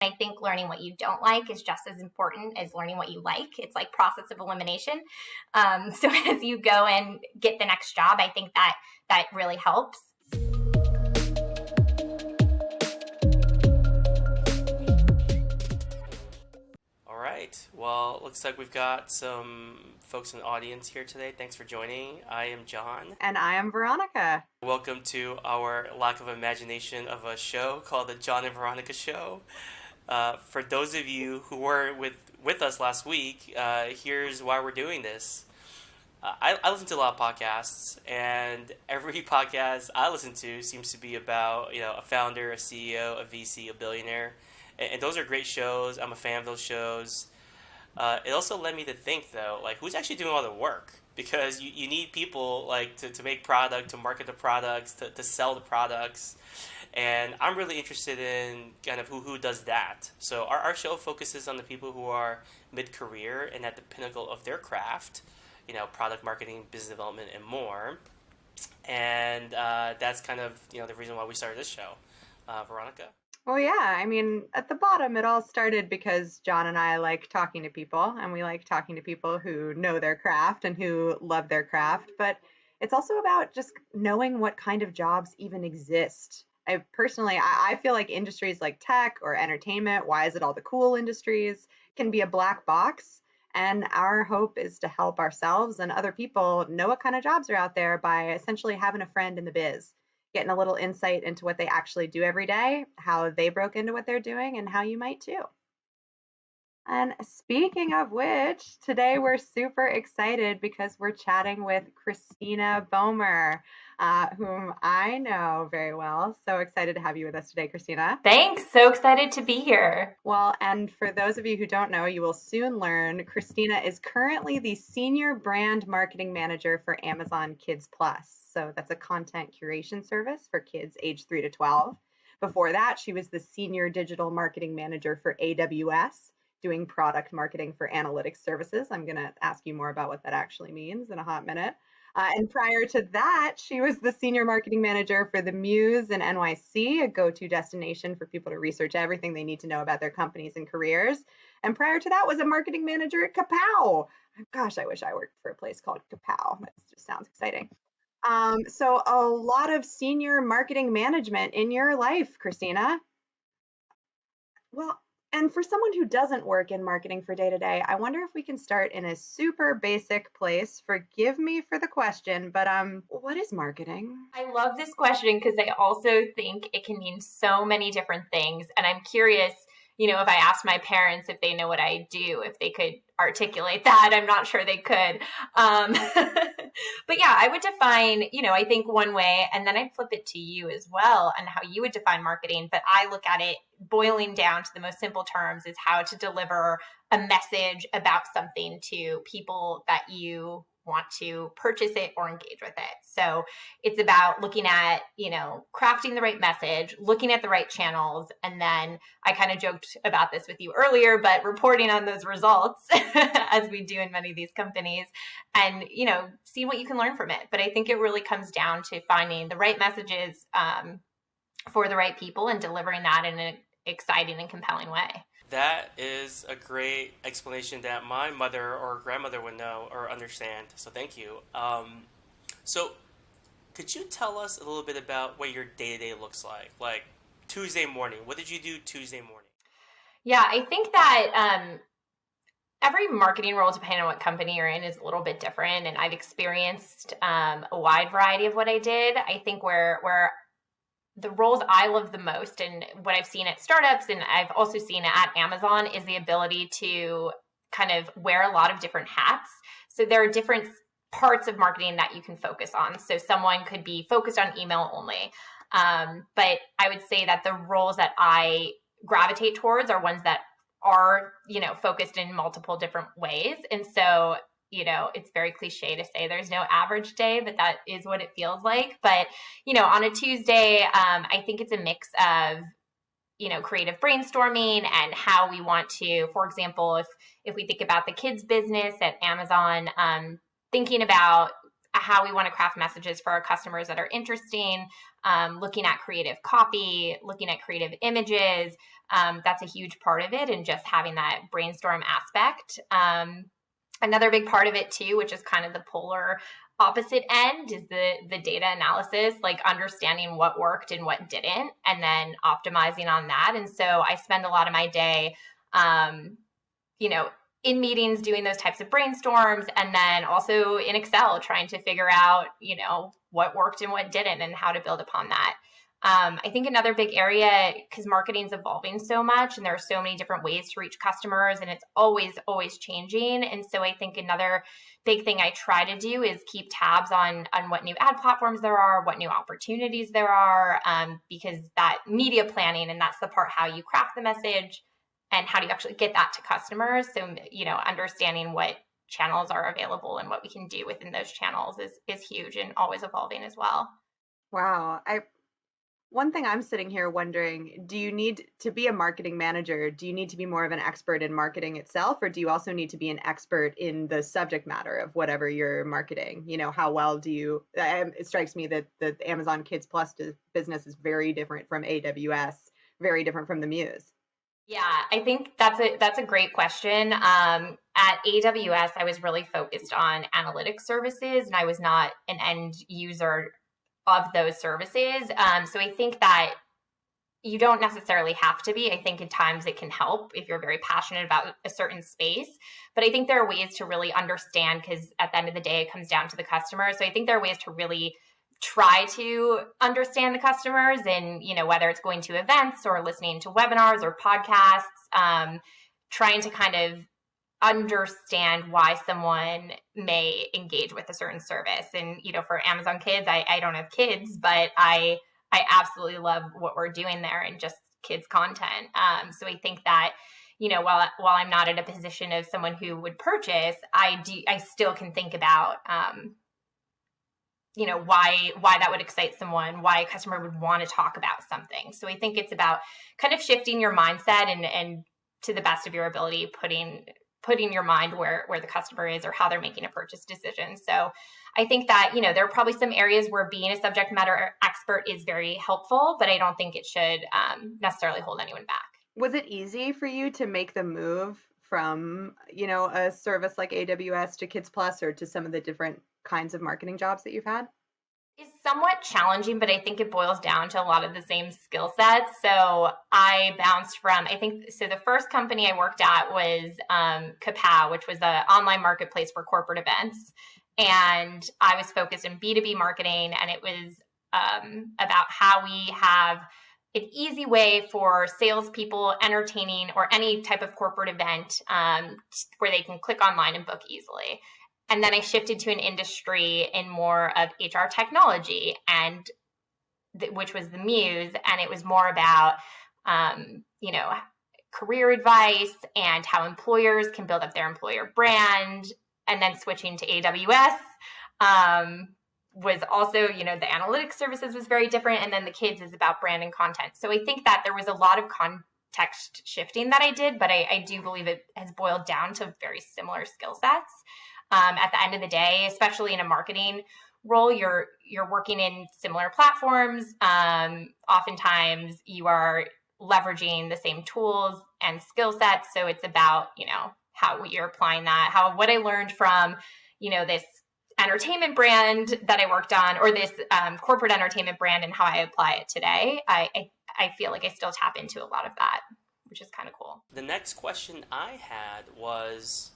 I think learning what you don't like is just as important as learning what you like. It's like process of elimination. So as you go and get the next job, I think that really helps. All right. Well, looks like we've got some folks in the audience here today. Thanks for joining. I am John. And I am Veronica. Welcome to our lack of imagination of a show called the John and Veronica Show. For those of you who were with us last week, here's why we're doing this. I listen to a lot of podcasts, and every podcast I listen to seems to be about a founder, a CEO, a VC, a billionaire, and those are great shows. I'm a fan of those shows. It also led me to think, though, like, who's actually doing all the work? Because you need people like to make product, to market the products, to sell the products. And I'm really interested in kind of who does that. So our show focuses on the people who are mid-career and at the pinnacle of their craft, product marketing, business development, and more. And that's kind of, the reason why we started this show. Veronica? Well, yeah, I mean, at the bottom, it all started because John and I like talking to people, and we like talking to people who know their craft and who love their craft. But it's also about just knowing what kind of jobs even exist. I feel like industries like tech or entertainment, why is it all the cool industries, can be a black box. And our hope is to help ourselves and other people know what kind of jobs are out there by essentially having a friend in the biz, getting a little insight into what they actually do every day, how they broke into what they're doing, and how you might too. And speaking of which, today we're super excited because we're chatting with Cristina Boehmer, whom I know very well. So excited to have you with us today, Cristina. Thanks. So excited to be here. Well, and for those of you who don't know, you will soon learn Cristina is currently the Senior Brand Marketing Manager for Amazon Kids Plus. So that's a content curation service for kids age 3 to 12. Before that, she was the Senior Digital Marketing Manager for AWS, doing product marketing for analytics services. I'm going to ask you more about what that actually means in a hot minute. And prior to that, she was the Senior Marketing Manager for the Muse in NYC, a go-to destination for people to research everything they need to know about their companies and careers. And prior to that was a marketing manager at Kapow. Gosh, I wish I worked for a place called Kapow. That just sounds exciting. So a lot of senior marketing management in your life, Cristina. Well, and for someone who doesn't work in marketing for day to day, I wonder if we can start in a super basic place. Forgive me for the question, but what is marketing? I love this question because I also think it can mean so many different things. And I'm curious, if I asked my parents if they know what I do, if they could articulate that. I'm not sure they could. But yeah, I would define, I think one way, and then I'd flip it to you as well and how you would define marketing. But I look at it boiling down to the most simple terms is how to deliver a message about something to people that you want to purchase it or engage with it. So it's about looking at, crafting the right message, looking at the right channels. And then I kind of joked about this with you earlier, but reporting on those results as we do in many of these companies and, see what you can learn from it. But I think it really comes down to finding the right messages for the right people and delivering that in an exciting and compelling way. That is a great explanation that my mother or grandmother would know or understand. So thank you. So could you tell us a little bit about what your day-to-day looks like? Like Tuesday morning. What did you do Tuesday morning? Yeah, I think that every marketing role, depending on what company you're in, is a little bit different. And I've experienced a wide variety of what I did. I think where the roles I love the most and what I've seen at startups and I've also seen at Amazon is the ability to kind of wear a lot of different hats. So there are different parts of marketing that you can focus on. So someone could be focused on email only. But I would say that the roles that I gravitate towards are ones that are, focused in multiple different ways. And so it's very cliche to say there's no average day, but that is what it feels like. But, on a Tuesday, I think it's a mix of, creative brainstorming and how we want to, for example, if we think about the kids business at Amazon, thinking about how we want to craft messages for our customers that are interesting, looking at creative copy, looking at creative images. That's a huge part of it, and just having that brainstorm aspect. Another big part of it too, which is kind of the polar opposite end, is the data analysis, like understanding what worked and what didn't, and then optimizing on that. And so I spend a lot of my day, you know, in meetings doing those types of brainstorms, and then also in Excel trying to figure out, you know, what worked and what didn't and how to build upon that. I think another big area, because marketing is evolving so much and there are so many different ways to reach customers, and it's always changing. And so I think another big thing I try to do is keep tabs on what new ad platforms there are, what new opportunities there are, because that media planning, and that's the part how you craft the message and how do you actually get that to customers. So, you know, understanding what channels are available and what we can do within those channels is huge and always evolving as well. Wow. One thing I'm sitting here wondering, do you need to be a marketing manager? Do you need to be more of an expert in marketing itself, or do you also need to be an expert in the subject matter of whatever you're marketing? You know, how well do you, it strikes me that the Amazon Kids Plus business is very different from AWS, very different from the Muse. Yeah, I think that's a great question. At AWS, I was really focused on analytics services, and I was not an end user of those services. So I think that you don't necessarily have to be. I think at times it can help if you're very passionate about a certain space. But I think there are ways to really understand, because at the end of the day, it comes down to the customer. So I think there are ways to really try to understand the customers, and, you know, whether it's going to events or listening to webinars or podcasts, trying to kind of understand why someone may engage with a certain service. And, you know, for Amazon Kids, I don't have kids, but I absolutely love what we're doing there and just kids content. So I think that, you know, while I'm not in a position of someone who would purchase, I still can think about, you know, why that would excite someone, why a customer would want to talk about something. So I think it's about kind of shifting your mindset and to the best of your ability, putting your mind where the customer is or how they're making a purchase decision. So I think that, you know, there are probably some areas where being a subject matter expert is very helpful, but I don't think it should necessarily hold anyone back. Was it easy for you to make the move from, you know, a service like AWS to Kids Plus, or to some of the different kinds of marketing jobs that you've had? It's somewhat challenging, but I think it boils down to a lot of the same skill sets. So I bounced from, I think, so the first company I worked at was Kapow, which was an online marketplace for corporate events. And I was focused in B2B marketing, and it was about how we have an easy way for salespeople, entertaining, or any type of corporate event where they can click online and book easily. And then I shifted to an industry in more of HR technology, and which was the Muse, and it was more about, you know, career advice and how employers can build up their employer brand. And then switching to AWS was also, you know, the analytics services was very different, and then the kids is about brand and content. So I think that there was a lot of context shifting that I did, but I do believe it has boiled down to very similar skill sets. At the end of the day, especially in a marketing role, you're working in similar platforms. Oftentimes you are leveraging the same tools and skill sets. So it's about, you know, how you're applying that, what I learned from, you know, this entertainment brand that I worked on, or this corporate entertainment brand, and how I apply it today. I feel like I still tap into a lot of that, which is kind of cool. The next question I had was,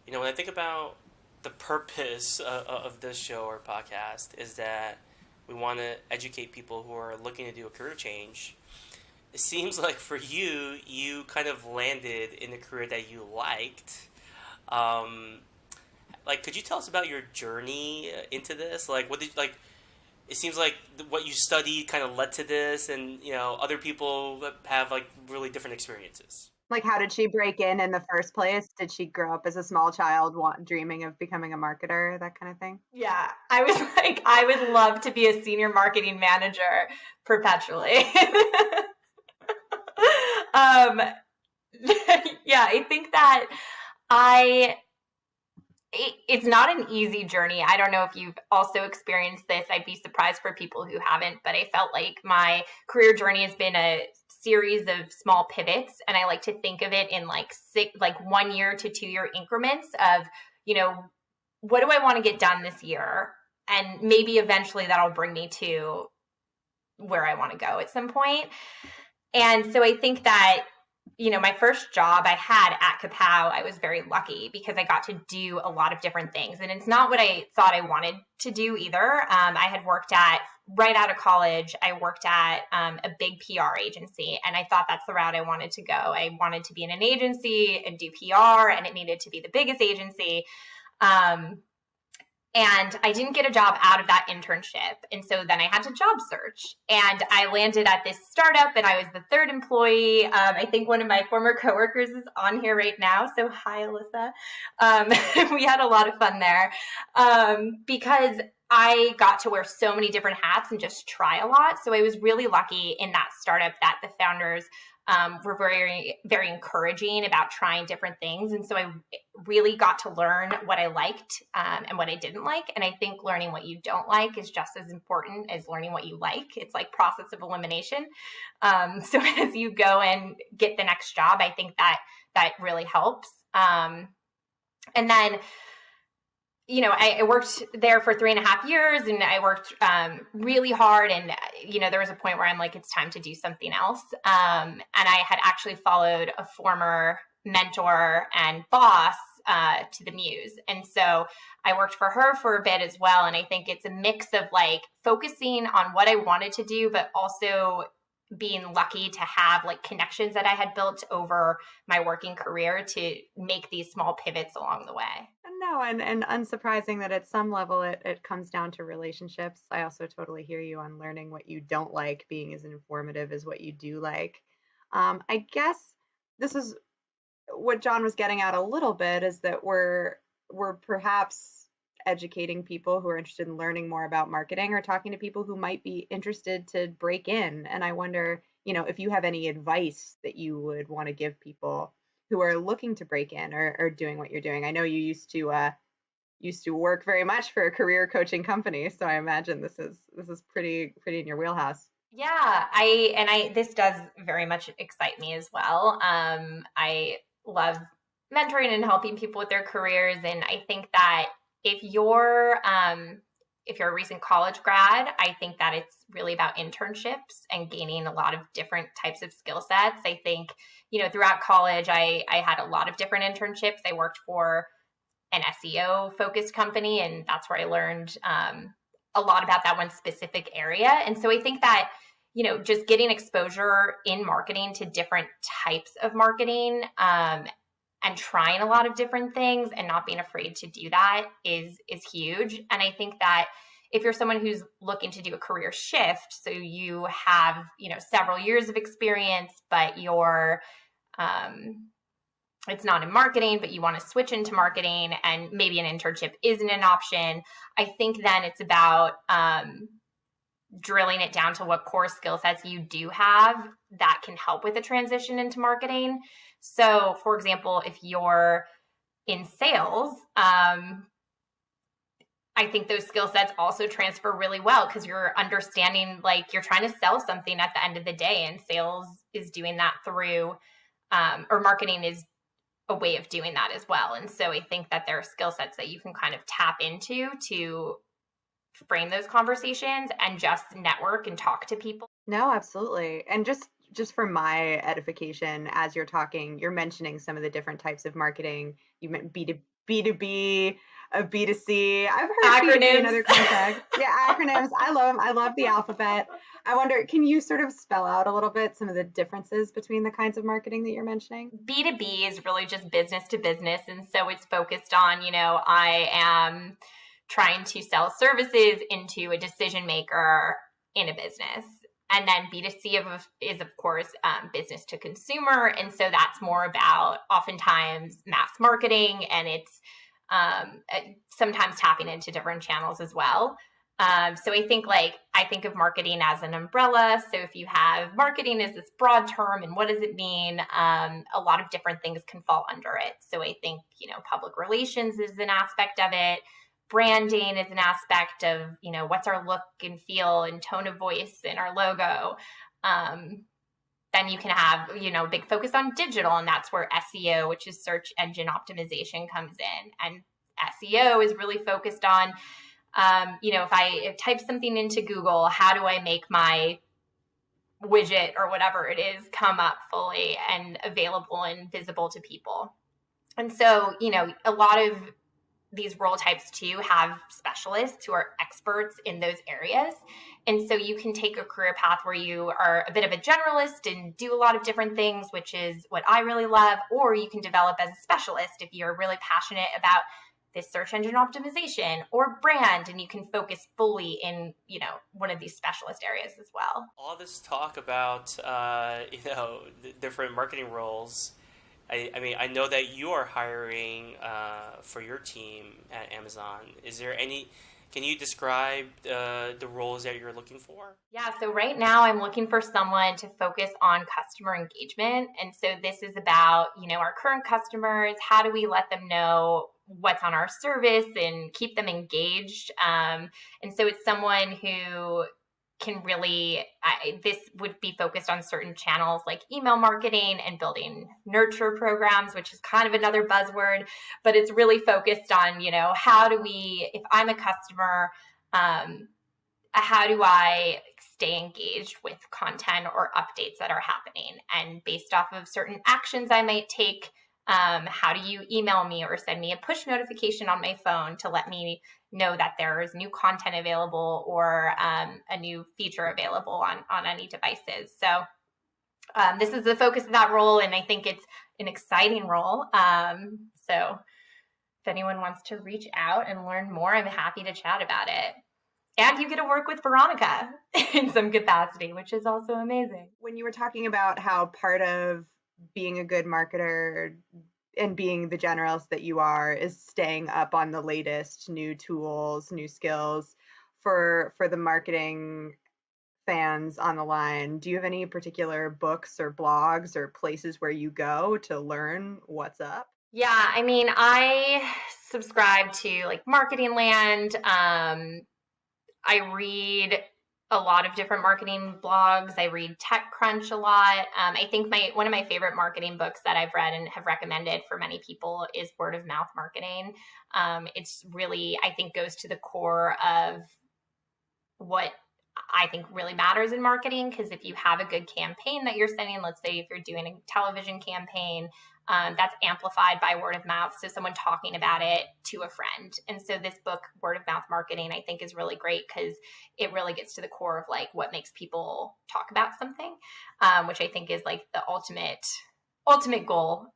you know, when I think about the purpose of this show or podcast, is that we want to educate people who are looking to do a career change. It seems like for you, you kind of landed in a career that you liked. Like, could you tell us about your journey into this? Like, what did like? It seems like what you studied kind of led to this, and, you know, other people have like really different experiences. Like, how did she break in the first place? Did she grow up as a small child dreaming of becoming a marketer, that kind of thing? Yeah, I was like, I would love to be a senior marketing manager perpetually. Yeah, I think that it's not an easy journey. I don't know if you've also experienced this. I'd be surprised for people who haven't, but I felt like my career journey has been a series of small pivots, and I like to think of it in like 1 year to 2 year increments of, what do I want to get done this year? And maybe eventually that'll bring me to where I want to go at some point. And so I think that, my first job I had at Kapow, I was very lucky because I got to do a lot of different things. And it's not what I thought I wanted to do either. I had worked right out of college, I worked at a big PR agency, and I thought that's the route I wanted to go. I wanted to be in an agency and do PR, and it needed to be the biggest agency. And I didn't get a job out of that internship. And so then I had to job search. And I landed at this startup, and I was the third employee. I think one of my former coworkers is on here right now. So hi, Alyssa. We had a lot of fun there because I got to wear so many different hats and just try a lot. So I was really lucky in that startup that the founders were very, very encouraging about trying different things. And so I really got to learn what I liked and what I didn't like. And I think learning what you don't like is just as important as learning what you like. It's like process of elimination. So as you go and get the next job, I think that really helps. And then I worked there for 3.5 years, and I worked really hard. And, there was a point where I'm like, it's time to do something else. And I had actually followed a former mentor and boss to the Muse. And so I worked for her for a bit as well. And I think it's a mix of like focusing on what I wanted to do, but also being lucky to have like connections that I had built over my working career to make these small pivots along the way. No, and unsurprising that at some level it comes down to relationships. I also totally hear you on learning what you don't like being as informative as what you do like. I guess this is what John was getting at a little bit, is that we're perhaps educating people who are interested in learning more about marketing, or talking to people who might be interested to break in. And I wonder, if you have any advice that you would want to give people who are looking to break in or doing what you're doing. I know you used to work very much for a career coaching company, so I imagine this is pretty in your wheelhouse. Yeah, this does very much excite me as well. I love mentoring and helping people with their careers, and I think that if you're a recent college grad, I think that it's really about internships and gaining a lot of different types of skill sets. I think, throughout college, I had a lot of different internships. I worked for an SEO focused company, and that's where I learned a lot about that one specific area. And so I think that, just getting exposure in marketing to different types of marketing and trying a lot of different things and not being afraid to do that is huge. And I think that if you're someone who's looking to do a career shift, so you have, several years of experience, but it's not in marketing, but you want to switch into marketing and maybe an internship isn't an option, I think then it's about drilling it down to what core skill sets you do have that can help with the transition into marketing. So, for example, if you're in sales, I think those skill sets also transfer really well because you're understanding, like, you're trying to sell something at the end of the day, and sales is doing that through, or marketing is a way of doing that as well. And so I think that there are skill sets that you can kind of tap into to frame those conversations and just network and talk to people. No, absolutely. And just for my edification, as you're talking, you're mentioning some of the different types of marketing. You meant B2B, B2C. I've heard acronyms. B2B in other contexts. Yeah, acronyms. I love them. I love the alphabet. I wonder, can you sort of spell out a little bit some of the differences between the kinds of marketing that you're mentioning? B2B is really just business to business. And so it's focused on, I am trying to sell services into a decision maker in a business. And then B2C is, of course, business to consumer. And so that's more about oftentimes mass marketing, and it's sometimes tapping into different channels as well. So I think of marketing as an umbrella. So if you have marketing as this broad term and what does it mean? A lot of different things can fall under it. So I think, public relations is an aspect of it. Branding is an aspect of, what's our look and feel and tone of voice in our logo. Then you can have, a big focus on digital, and that's where SEO, which is search engine optimization, comes in. And SEO is really focused on, if I type something into Google, how do I make my widget or whatever it is come up fully and available and visible to people? And so, a lot of these role types too have specialists who are experts in those areas. And so you can take a career path where you are a bit of a generalist and do a lot of different things, which is what I really love, or you can develop as a specialist if you're really passionate about this search engine optimization or brand, and you can focus fully in, one of these specialist areas as well. All this talk about, the different marketing roles. I mean, I know that you are hiring for your team at Amazon. Is there any? Can you describe the roles that you're looking for? Yeah, so right now I'm looking for someone to focus on customer engagement. And so this is about, our current customers. How do we let them know what's on our service and keep them engaged? And so it's someone who can really, this would be focused on certain channels like email marketing and building nurture programs, which is kind of another buzzword, but it's really focused on, how do we, if I'm a customer, how do I stay engaged with content or updates that are happening? And based off of certain actions I might take, how do you email me or send me a push notification on my phone to let me know that there is new content available or a new feature available on any devices? So this is the focus of that role, and I think it's an exciting role. So if anyone wants to reach out and learn more, I'm happy to chat about it. And you get to work with Veronica in some capacity, which is also amazing. When you were talking about how part of being a good marketer and being the generalist that you are is staying up on the latest new tools, new skills for the marketing fans on the line, do you have any particular books or blogs or places where you go to learn what's up? Yeah, I mean, I subscribe to like Marketing Land. I read a lot of different marketing blogs. I read TechCrunch a lot. I think one of my favorite marketing books that I've read and have recommended for many people is Word of Mouth Marketing. It's really, I think, goes to the core of what I think really matters in marketing, because if you have a good campaign that you're sending, let's say if you're doing a television campaign, that's amplified by word of mouth. So someone talking about it to a friend. And so this book, Word of Mouth Marketing, I think is really great because it really gets to the core of like what makes people talk about something, which I think is like the ultimate goal,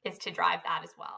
is to drive that as well.